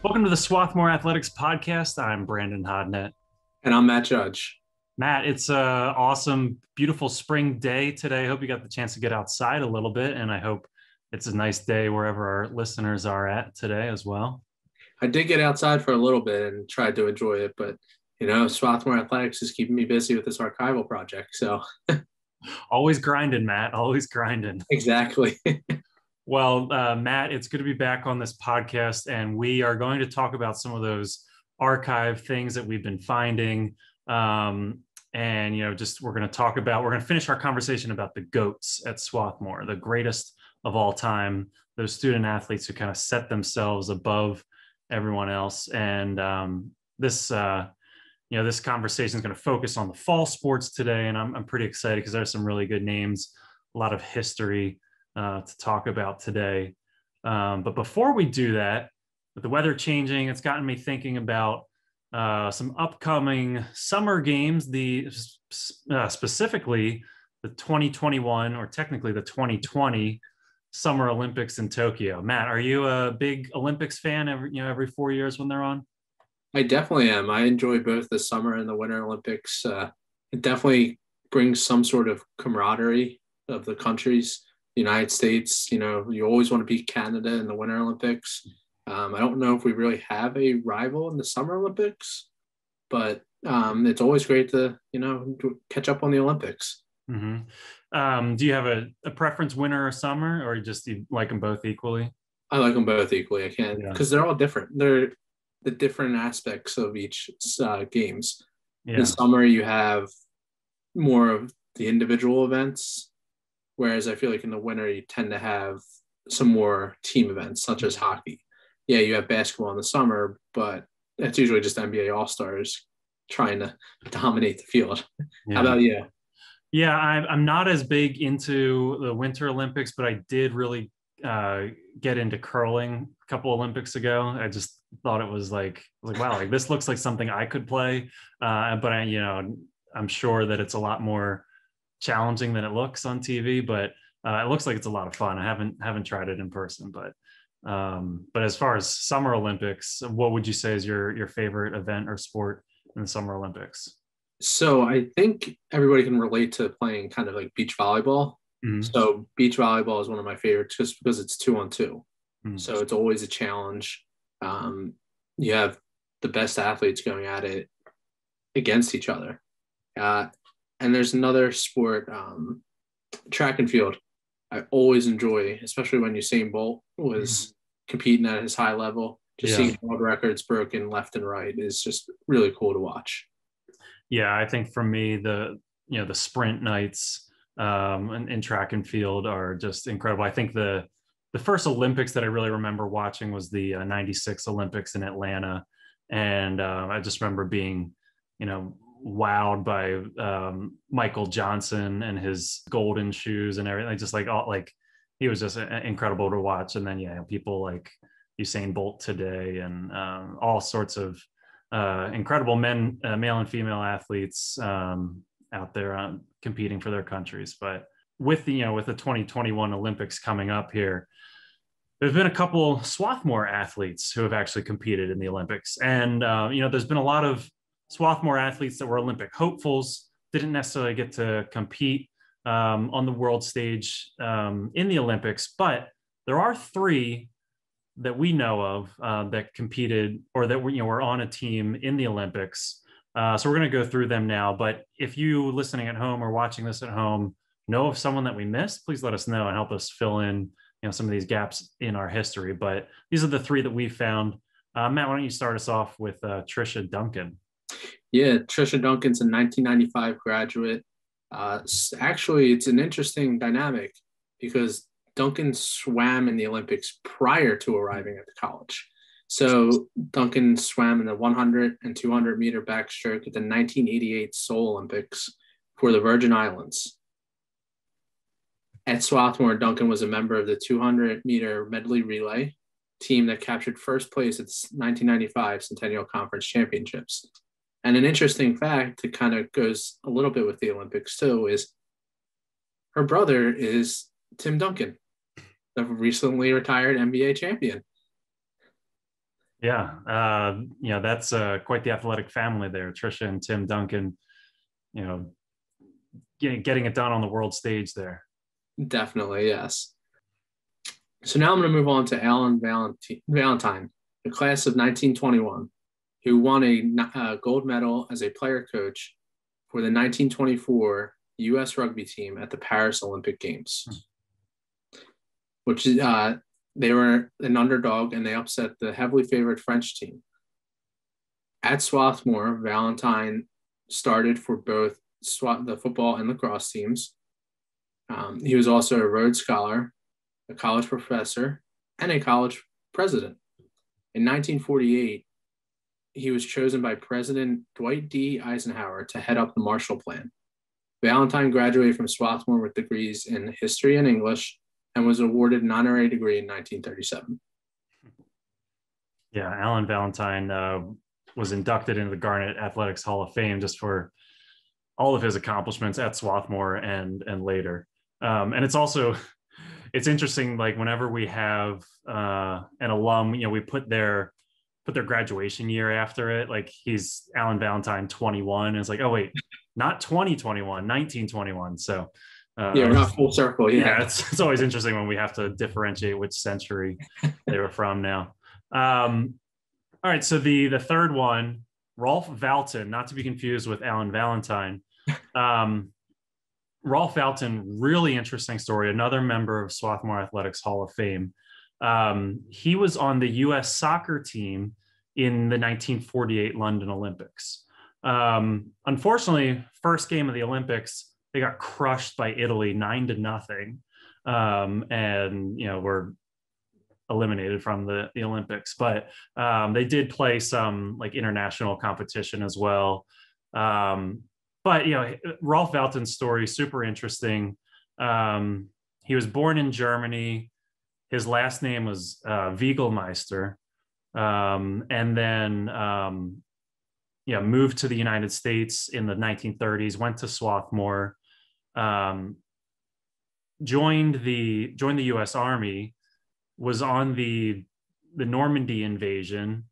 Welcome to the Swarthmore Athletics Podcast. I'm Brandon Hodnett. And I'm Matt Judge. Matt, it's a awesome, beautiful spring day today. I hope you got the chance to get outside a little bit, and I hope it's a nice day wherever our listeners are at today as well. I did get outside for a little bit and tried to enjoy it, but Swarthmore Athletics is keeping me busy with this archival project. So Always grinding, Matt. Always grinding. exactly. Well, Matt, it's good to be back on this podcast, and we are going to talk about some of those archive things that we've been finding. And we're going to finish our conversation about the GOATs at Swarthmore, the greatest of all time, those student athletes who kind of set themselves above everyone else. And this conversation is going to focus on the fall sports today, and I'm pretty excited because there's some really good names, a lot of history to talk about today. But before we do that, with the weather changing, it's gotten me thinking about some upcoming summer games, specifically the 2021, or technically the 2020 Summer Olympics in Tokyo. Matt, are you a big Olympics fan every 4 years when they're on? I definitely am. I enjoy both the summer and the winter Olympics. It definitely brings some sort of camaraderie of the countries. United States, you always want to beat Canada in the Winter Olympics. I don't know if we really have a rival in the Summer Olympics, but it's always great to catch up on the Olympics. Mm-hmm. Do you have a preference, winter or summer, or you like them both equally? I like them both equally. I can because they're all different. They're the different aspects of each games. Yeah. In summer, you have more of the individual events. Whereas I feel like in the winter, you tend to have some more team events, such as hockey. Yeah, you have basketball in the summer, but that's usually just NBA All-Stars trying to dominate the field. Yeah. How about you? Yeah, I'm not as big into the Winter Olympics, but I did really get into curling a couple Olympics ago. I just thought it was wow, like this looks like something I could play. But I'm sure that it's a lot more challenging than it looks on TV, but it looks like it's a lot of fun. I haven't tried it in person, but as far as Summer Olympics, what would you say is your favorite event or sport in the Summer Olympics? So I think everybody can relate to playing kind of like beach volleyball. Mm-hmm. So beach volleyball is one of my favorites just because it's 2-on-2. Mm-hmm. So it's always a challenge. You have the best athletes going at it against each other. And there's another sport, track and field. I always enjoy, especially when Usain Bolt was competing at his high level. Seeing world records broken left and right is just really cool to watch. Yeah, I think for me, the sprint nights in track and field are just incredible. I think the first Olympics that I really remember watching was the '96 Olympics in Atlanta, and I just remember being, wowed by Michael Johnson and his golden shoes and everything. He was just incredible to watch. And then people like Usain Bolt today and all sorts of incredible men, male and female athletes out there competing for their countries. But with the 2021 Olympics coming up here, there's been a couple Swarthmore athletes who have actually competed in the Olympics, and there's been a lot of Swarthmore athletes that were Olympic hopefuls, didn't necessarily get to compete on the world stage in the Olympics, but there are three that we know of that competed or that were on a team in the Olympics. So we're going to go through them now. But if you listening at home or watching this at home know of someone that we missed, please let us know and help us fill in some of these gaps in our history. But these are the three that we found. Matt, why don't you start us off with Trisha Duncan? Yeah, Trisha Duncan's a 1995 graduate. Actually, it's an interesting dynamic because Duncan swam in the Olympics prior to arriving at the college. So Duncan swam in the 100 and 200 meter backstroke at the 1988 Seoul Olympics for the Virgin Islands. At Swarthmore, Duncan was a member of the 200 meter medley relay team that captured first place at the 1995 Centennial Conference Championships. And an interesting fact that kind of goes a little bit with the Olympics too is her brother is Tim Duncan, the recently retired NBA champion. Yeah, that's quite the athletic family there. Trisha and Tim Duncan, you know, getting it done on the world stage there. Definitely, yes. So now I'm going to move on to Alan Valentine, the class of 1921, who won a gold medal as a player coach for the 1924 U.S. rugby team at the Paris Olympic Games, which is they were an underdog and they upset the heavily favored French team. At Swarthmore, Valentine started for both the football and lacrosse teams. He was also a Rhodes Scholar, a college professor, and a college president. In 1948, he was chosen by President Dwight D. Eisenhower to head up the Marshall Plan. Valentine graduated from Swarthmore with degrees in history and English and was awarded an honorary degree in 1937. Yeah, Alan Valentine was inducted into the Garnet Athletics Hall of Fame just for all of his accomplishments at Swarthmore and later. And it's interesting, like whenever we have an alum, we put their graduation year after it. Like he's Alan Valentine 21. And it's like, oh wait, not 2021, 1921. So we're not full circle. Yeah, it's always interesting when we have to differentiate which century they were from now. All right, so the third one, Rolf Valton, not to be confused with Alan Valentine. Rolf Valton, really interesting story. Another member of Swarthmore Athletics Hall of Fame. He was on the U.S. soccer team in the 1948 London Olympics. Unfortunately, first game of the Olympics, they got crushed by Italy 9-0, and were eliminated from the Olympics. But they did play some like international competition as well. But Rolf Valton's story, super interesting. He was born in Germany. His last name was Wiegelmeister, and then moved to the United States in the 1930s. Went to Swarthmore, joined the U.S. Army, was on the Normandy invasion,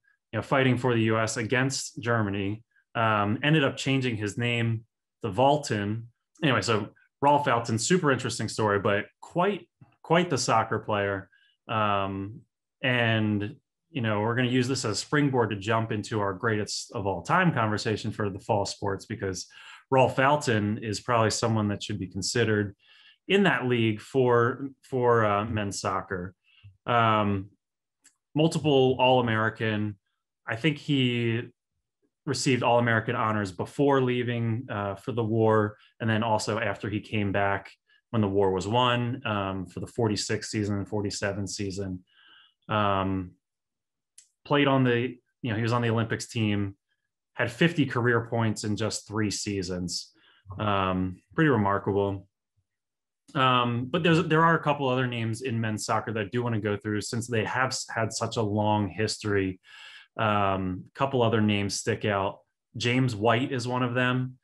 fighting for the U.S. against Germany. Ended up changing his name to Valton. Anyway, so Rolf Valton, super interesting story, but quite the soccer player. And we're going to use this as a springboard to jump into our greatest of all time conversation for the fall sports, because Rolf Valton is probably someone that should be considered in that league for men's soccer. Multiple All-American. I think he received All-American honors before leaving for the war, and then also after he came back when the war was won, for the 46 season and 47 season. Played on he was on the Olympics team, had 50 career points in just 3 seasons. Pretty remarkable. But there are a couple other names in men's soccer that I do want to go through, since they have had such a long history. Couple other names stick out. James White is one of them.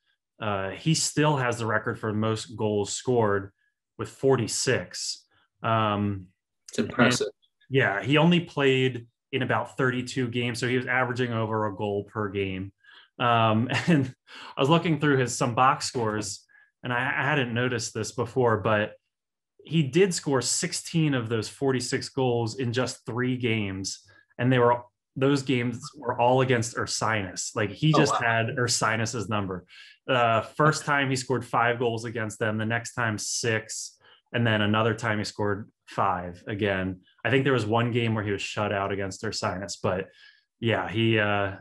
He still has the record for most goals scored with 46. It's impressive. Yeah, he only played in about 32 games, so he was averaging over a goal per game. And I was looking through some box scores, and I hadn't noticed this before, but he did score 16 of those 46 goals in just 3 games, and those games were all against Ursinus. Like he just had Ursinus's number. First time he scored 5 goals against them, the next time 6, and then another time he scored 5 again. I think there was one game where he was shut out against Ursinus, but yeah, he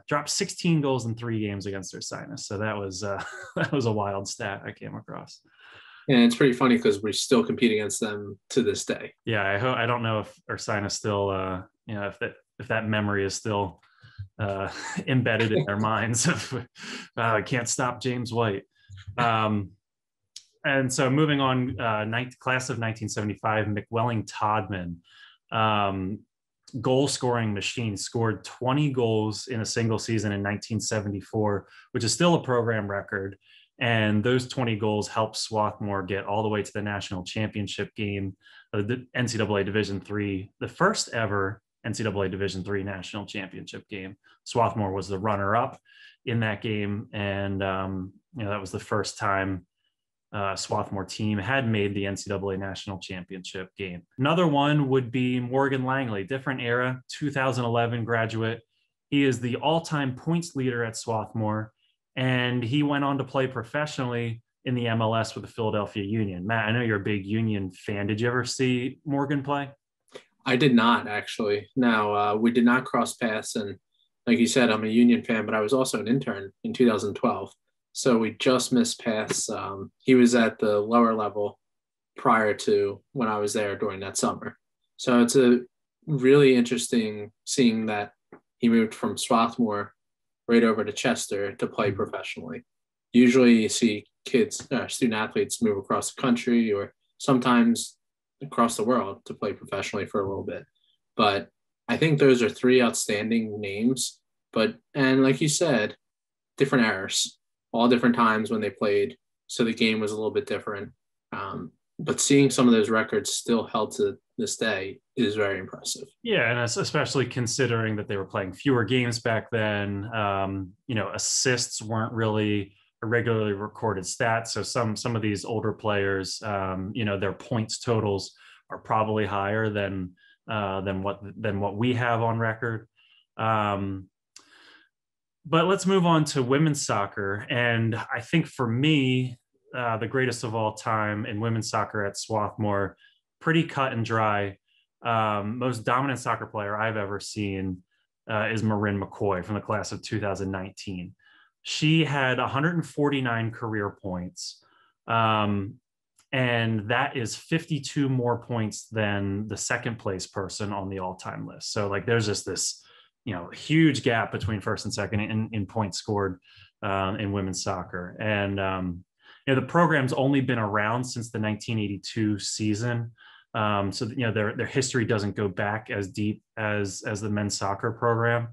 dropped 16 goals in 3 games against Ursinus. So that was a wild stat I came across. And it's pretty funny because we still compete against them to this day. Yeah, I don't know if Ursinus still, if that memory is still embedded in their minds of I can't stop James White. And so moving on, class of 1975, McWelling Todman, goal scoring machine, scored 20 goals in a single season in 1974, which is still a program record. And those 20 goals helped Swarthmore get all the way to the national championship game of the NCAA Division III, the first ever NCAA Division III national championship game. Swarthmore was the runner-up in that game, and that was the first time Swarthmore team had made the NCAA national championship game. Another one would be Morgan Langley, different era, 2011 graduate. He is the all-time points leader at Swarthmore, and he went on to play professionally in the MLS with the Philadelphia Union. Matt, I know you're a big Union fan. Did you ever see Morgan play? I did not, actually. No, we did not cross paths. And like you said, I'm a Union fan, but I was also an intern in 2012. So we just missed paths. He was at the lower level prior to when I was there during that summer. So it's a really interesting seeing that he moved from Swarthmore right over to Chester to play professionally. Usually you see kids, student athletes move across the country or sometimes across the world to play professionally for a little bit. But I think those are three outstanding names. And like you said, different eras, all different times when they played. So the game was a little bit different. But seeing some of those records still held to this day is very impressive. Yeah, and especially considering that they were playing fewer games back then. Assists weren't really a regularly recorded stat. So some of these older players, their points totals are probably higher than what we have on record. But let's move on to women's soccer. And I think for me, the greatest of all time in women's soccer at Swarthmore, pretty cut and dry. Most dominant soccer player I've ever seen is Marin Mccoy from the class of 2019. She had 149 career points, and that is 52 more points than the second place person on the all-time list. So there's just this huge gap between first and second in points scored in women's soccer. And the program's only been around since the 1982 season. So their history doesn't go back as deep as the men's soccer program.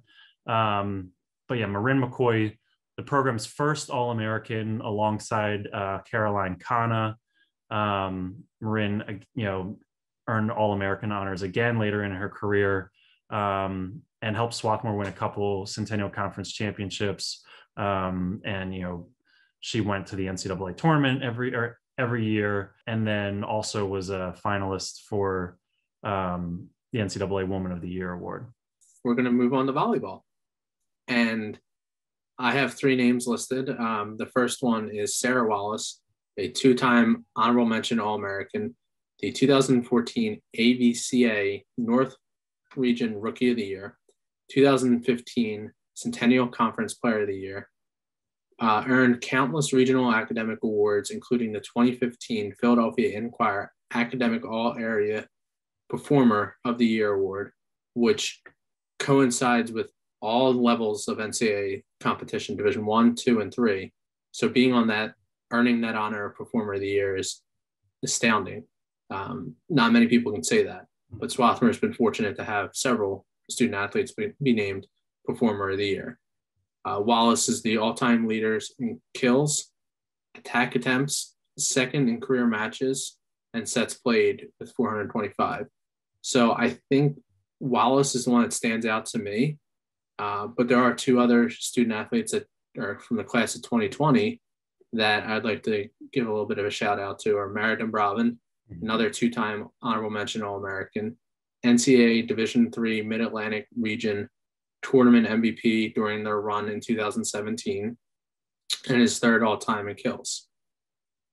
But yeah, Marin Mccoy, the program's first All-American alongside Caroline Kana. Marin, earned All-American honors again later in her career, and helped Swarthmore win a couple Centennial Conference championships. She went to the NCAA tournament every year, and then also was a finalist for the NCAA Woman of the Year award. We're going to move on to volleyball. And I have three names listed. The first one is Sarah Wallace, a two-time honorable mention All-American, the 2014 AVCA North Region Rookie of the Year, 2015 Centennial Conference Player of the Year, earned countless regional academic awards, including the 2015 Philadelphia Inquirer Academic All-Area Performer of the Year Award, which coincides with all levels of NCAA competition, Division 1, 2, and 3. So being on that, earning that honor of Performer of the Year is astounding. Not many people can say that, but Swarthmore has been fortunate to have several student athletes be named Performer of the Year. Wallace is the all-time leaders in kills, attack attempts, second in career matches, and sets played with 425. So I think Wallace is the one that stands out to me. But there are two other student athletes that are from the class of 2020 that I'd like to give a little bit of a shout out to are Meredith Robin, another two-time honorable mention All-American, NCAA Division III Mid-Atlantic Region Tournament MVP during their run in 2017, and his third all-time in kills.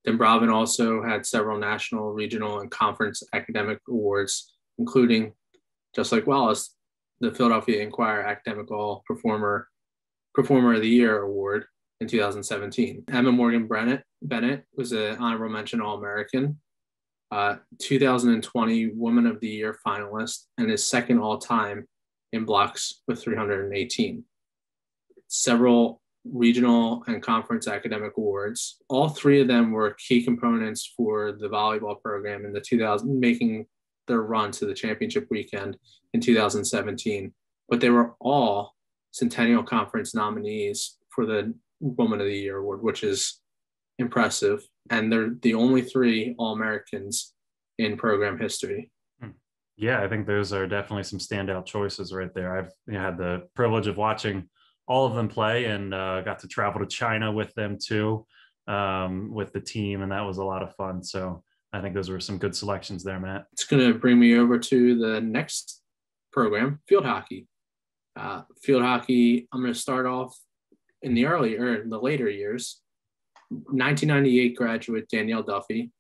Brabin also had several national, regional, and conference academic awards, including, just like Wallace, the Philadelphia Inquirer Academic All Performer of the Year Award in 2017. Emma Morgan Bennett was an honorable mention All-American, 2020 Woman of the Year finalist, and is second all-time in blocks with 318. Several regional and conference academic awards. All three of them were key components for the volleyball program in the making their run to the championship weekend in 2017. But they were all Centennial Conference nominees for the Woman of the Year award, which is impressive. And they're the only three All-Americans in program history. Yeah, I think those are definitely some standout choices right there. I've had the privilege of watching all of them play and got to travel to China with them too, with the team, and that was a lot of fun. So I think those were some good selections there, Matt. It's going to bring me over to the next program, field hockey. Field hockey, I'm going to start off in the later years. 1998 graduate Danielle Duffy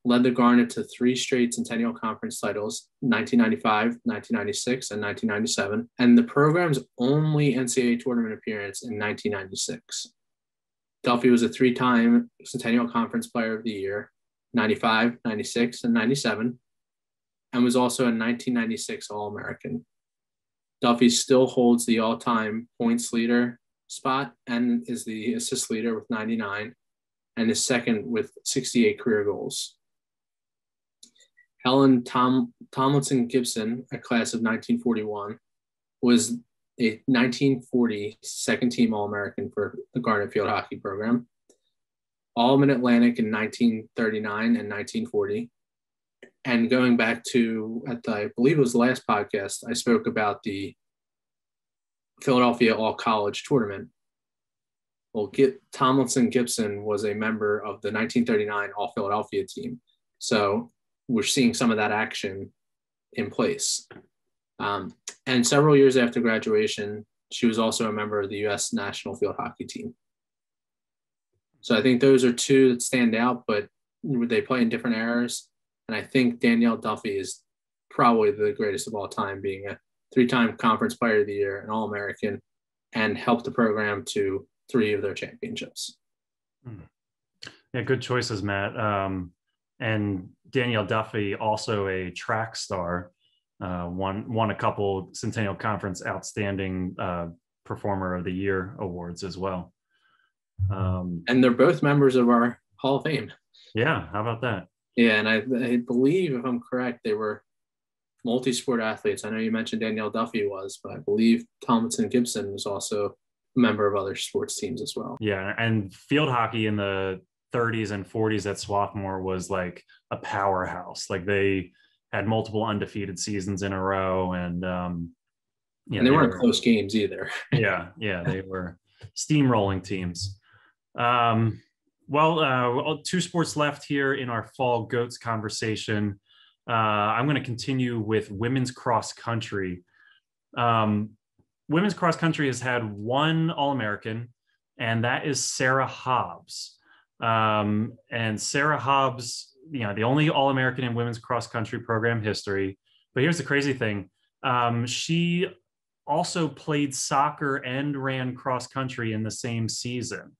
led the Garnet to 3 straight Centennial Conference titles, 1995, 1996, and 1997, and the program's only NCAA tournament appearance in 1996. Duffy was a 3-time Centennial Conference Player of the Year, 95, 96, and 97, and was also a 1996 All-American. Duffy still holds the all-time points leader spot and is the assist leader with 99 and is second with 68 career goals. Helen Tomlinson Gibson, a class of 1941, was a 1940 second-team All-American for the Garnet field hockey program, All-Mid-Atlantic in 1939 and 1940. And going back to, I believe it was the last podcast, I spoke about the Philadelphia All-College Tournament. Well, Tomlinson Gibson was a member of the 1939 All-Philadelphia team. So we're seeing some of that action in place. And several years after graduation, she was also a member of the U.S. national field hockey team. So I think those are two that stand out, but they play in different eras. And I think Danielle Duffy is probably the greatest of all time, being a 3-time Conference Player of the Year, an All-American, and helped the program to 3 of their championships. Yeah, good choices, Matt. And Danielle Duffy, also a track star, won a couple Centennial Conference Outstanding Performer of the Year awards as well. And they're both members of our Hall of Fame. Yeah, how about that? Yeah, and I believe, if I'm correct, they were multi-sport athletes. I know you mentioned Danielle Duffy was, but I believe Tomlinson Gibson was also a member of other sports teams as well. Yeah, and field hockey in the 30s and 40s at Swarthmore was like a powerhouse. Like they had multiple undefeated seasons in a row, and and they weren't close games either. yeah, they were steamrolling teams. Well, 2 sports left here in our Fall Goats conversation. I'm going to continue with women's cross country. Women's cross country has had 1 All-American, and that is Sarah Hobbs. And Sarah Hobbs, the only All-American in women's cross country program history. But here's the crazy thing. She also played soccer and ran cross country in the same season.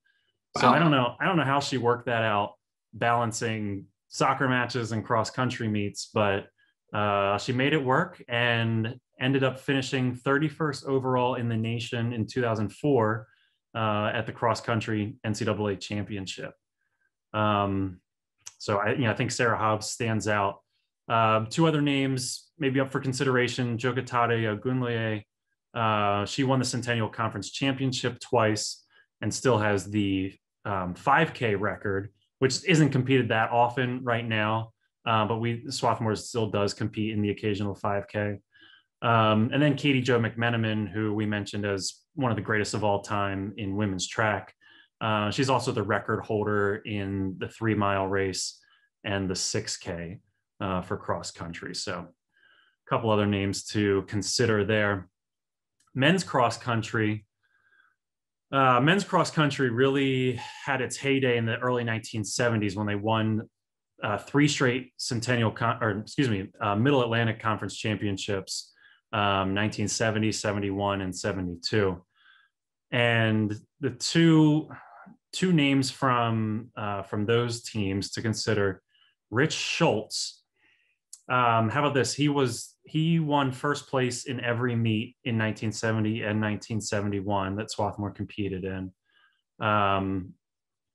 So wow. I don't know how she worked that out, balancing soccer matches and cross country meets, but she made it work and ended up finishing 31st overall in the nation in 2004 at the cross country NCAA championship. So I think Sarah Hobbs stands out. 2 other names maybe up for consideration: Jokatade Ogunleye. She won the Centennial Conference Championship twice and still has the 5K record, which isn't competed that often right now, but Swarthmore still does compete in the occasional 5K. And then Katie Jo McMenamin, who we mentioned as one of the greatest of all time in women's track. She's also the record holder in the 3-mile race and the 6K for cross country. So a couple other names to consider there. Men's cross country really had its heyday in the early 1970s when they won 3 straight Middle Atlantic Conference championships, 1970, 71, and 72. And the two names from those teams to consider: Rich Schultz. How about this? He won first place in every meet in 1970 and 1971 that Swarthmore competed in. And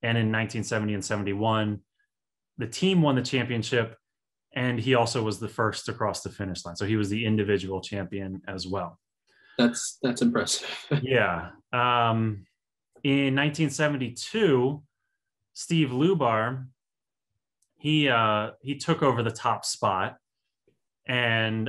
in 1970 and 71, the team won the championship, and he also was the first to cross the finish line. So he was the individual champion as well. That's impressive. Yeah. In 1972, Steve Lubar, he took over the top spot. And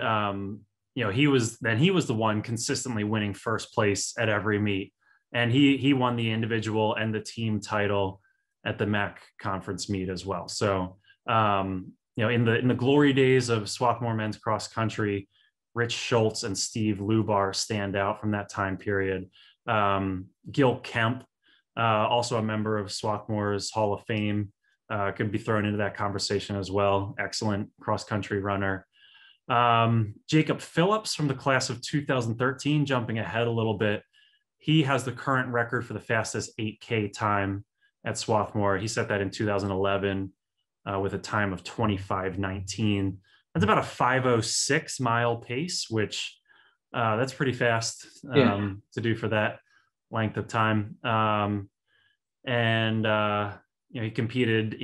he was the one consistently winning first place at every meet, and he won the individual and the team title at the MAC conference meet as well. So in the glory days of Swarthmore men's cross country, Rich Schultz and Steve Lubar stand out from that time period. Gil Kemp, also a member of Swarthmore's Hall of Fame, could be thrown into that conversation as well. Excellent cross country runner. Jacob Phillips from the class of 2013, jumping ahead a little bit. He has the current record for the fastest 8K time at Swarthmore. He set that in 2011 with a time of 25:19. That's about a 5:06 mile pace, which that's pretty fast to do for that length of time. He competed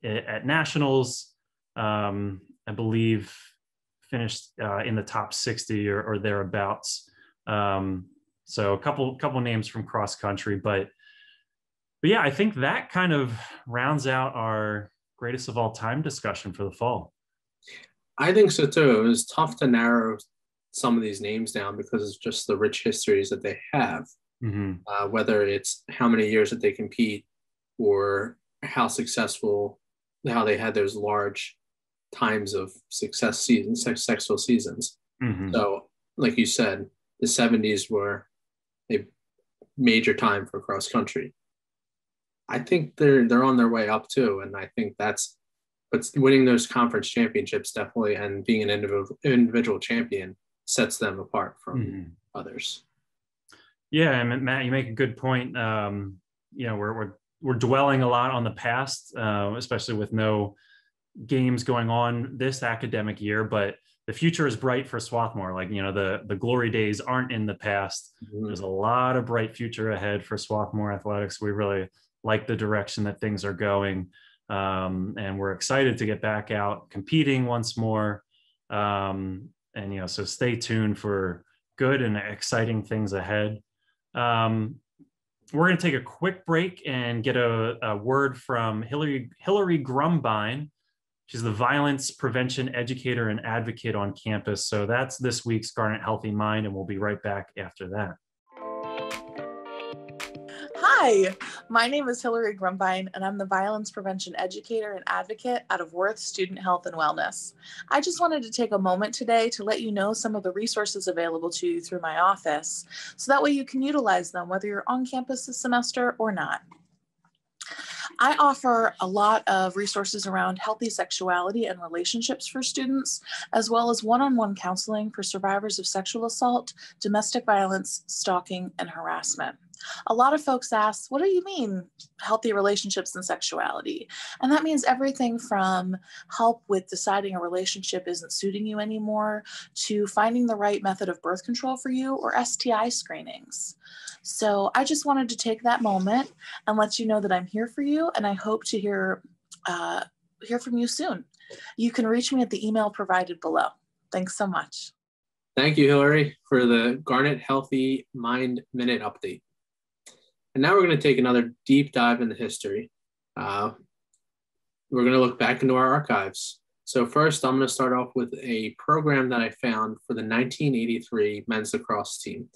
at nationals. I believe finished in the top 60 or thereabouts. So a couple names from cross country, but yeah, I think that kind of rounds out our greatest of all time discussion for the fall. I think so too. It was tough to narrow some of these names down because it's just the rich histories that they have, whether it's how many years that they compete or how they had those large times of successful seasons. So like you said, the 70s were a major time for cross country. I think they're on their way up too, and I think but winning those conference championships definitely, and being an individual champion, sets them apart from others. Yeah, and Matt, you make a good point. We're dwelling a lot on the past, especially with no games going on this academic year, but the future is bright for Swarthmore. Like, the glory days aren't in the past. There's a lot of bright future ahead for Swarthmore athletics. We really like the direction that things are going. And we're excited to get back out competing once more. So stay tuned for good and exciting things ahead. We're going to take a quick break and get a word from Hillary Grumbine. She's the violence prevention educator and advocate on campus. So that's this week's Garnet Healthy Mind, and we'll be right back after that. Hi, my name is Hillary Grumbine, and I'm the violence prevention educator and advocate out of Worth Student Health and Wellness. I just wanted to take a moment today to let you know some of the resources available to you through my office, so that way you can utilize them whether you're on campus this semester or not. I offer a lot of resources around healthy sexuality and relationships for students, as well as one-on-one counseling for survivors of sexual assault, domestic violence, stalking, and harassment. A lot of folks ask, what do you mean healthy relationships and sexuality? And that means everything from help with deciding a relationship isn't suiting you anymore to finding the right method of birth control for you or STI screenings. So I just wanted to take that moment and let you know that I'm here for you, and I hope to hear from you soon. You can reach me at the email provided below. Thanks so much. Thank you, Hillary, for the Garnet Healthy Mind Minute update. And now we're going to take another deep dive into history. We're going to look back into our archives. So first, I'm going to start off with a program that I found for the 1983 men's lacrosse team.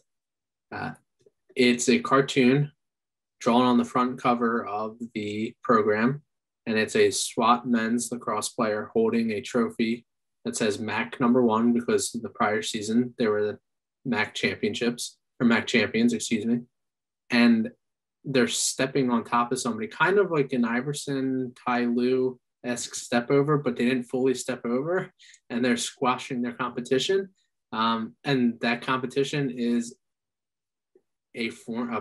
It's a cartoon drawn on the front cover of the program, and it's a SWAT men's lacrosse player holding a trophy that says MAC #1 because the prior season they were the MAC champions, excuse me. And they're stepping on top of somebody, kind of like an Iverson, Ty Lue-esque step over, but they didn't fully step over, and they're squashing their competition. And that competition is a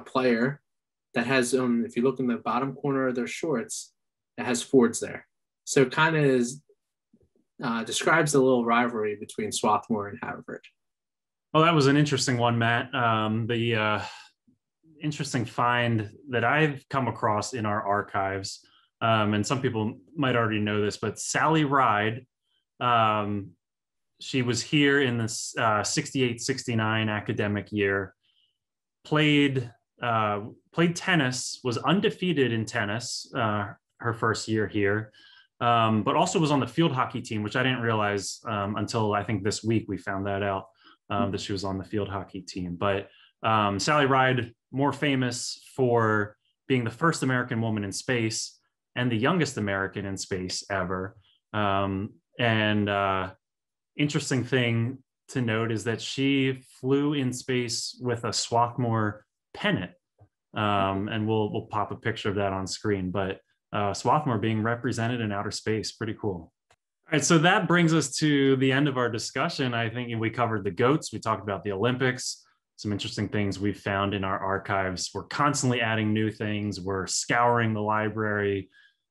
player that has, if you look in the bottom corner of their shorts, it has Fords there. So it kind of describes the little rivalry between Swarthmore and Haverford. Well, that was an interesting one, Matt. The interesting find that I've come across in our archives, and some people might already know this, but Sally Ride, she was here in the 68-69 academic year, played tennis, was undefeated in tennis her first year here, but also was on the field hockey team, which I didn't realize until I think this week we found that out, that she was on the field hockey team. But Sally Ride, more famous for being the first American woman in space and the youngest American in space ever. Interesting thing to note is that she flew in space with a Swarthmore pennant. And we'll pop a picture of that on screen, but Swarthmore being represented in outer space, pretty cool. All right, so that brings us to the end of our discussion. I think we covered the GOATs, we talked about the Olympics, some interesting things we've found in our archives. We're constantly adding new things. We're scouring the library,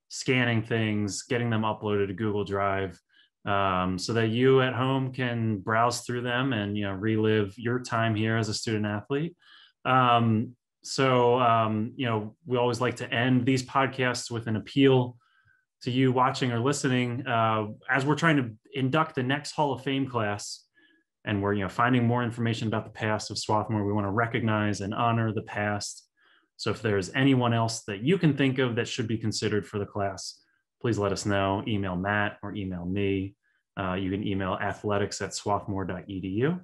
scanning things, getting them uploaded to Google Drive, so that you at home can browse through them and relive your time here as a student athlete. We always like to end these podcasts with an appeal to you watching or listening, as we're trying to induct the next Hall of Fame class, and we're finding more information about the past of Swarthmore. We want to recognize and honor the past. So if there's anyone else that you can think of that should be considered for the class, please let us know. Email Matt or email me. You can email athletics@swarthmore.edu,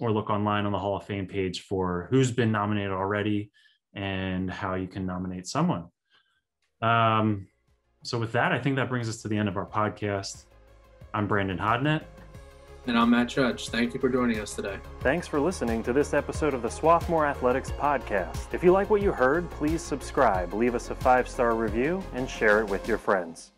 or look online on the Hall of Fame page for who's been nominated already and how you can nominate someone. So with that, I think that brings us to the end of our podcast. I'm Brandon Hodnett. And I'm Matt Judge. Thank you for joining us today. Thanks for listening to this episode of the Swarthmore Athletics Podcast. If you like what you heard, please subscribe, leave us a 5-star review, and share it with your friends.